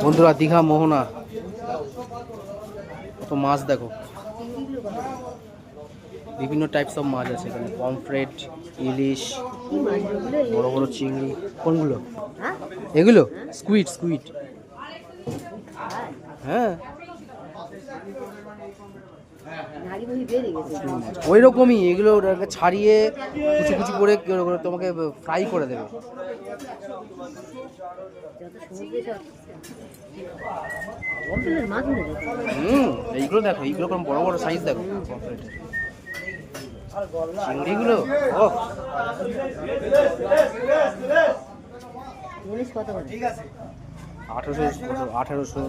বন্ধুরা দীঘা মোহনা তো মাছ দেখো, বিভিন্ন টাইপস অফ মাছ আছে এখানে, পমফ্রেট, ইলিশ, বড় বড় চিংড়ি। কোনগুলো এগুলো? স্কুইড স্কুইড, হ্যাঁ ওই রকমই এগুলো, ওটাকে ছাড়িয়ে কুচি কুচি করে তোমাকে ফ্রাই করে দেবে। এইগুলো দেখো, এইগুলো কোন বড় বড় সাইজ দেখো পমফ্রেটের, চিংড়িগুলো। ও 1800।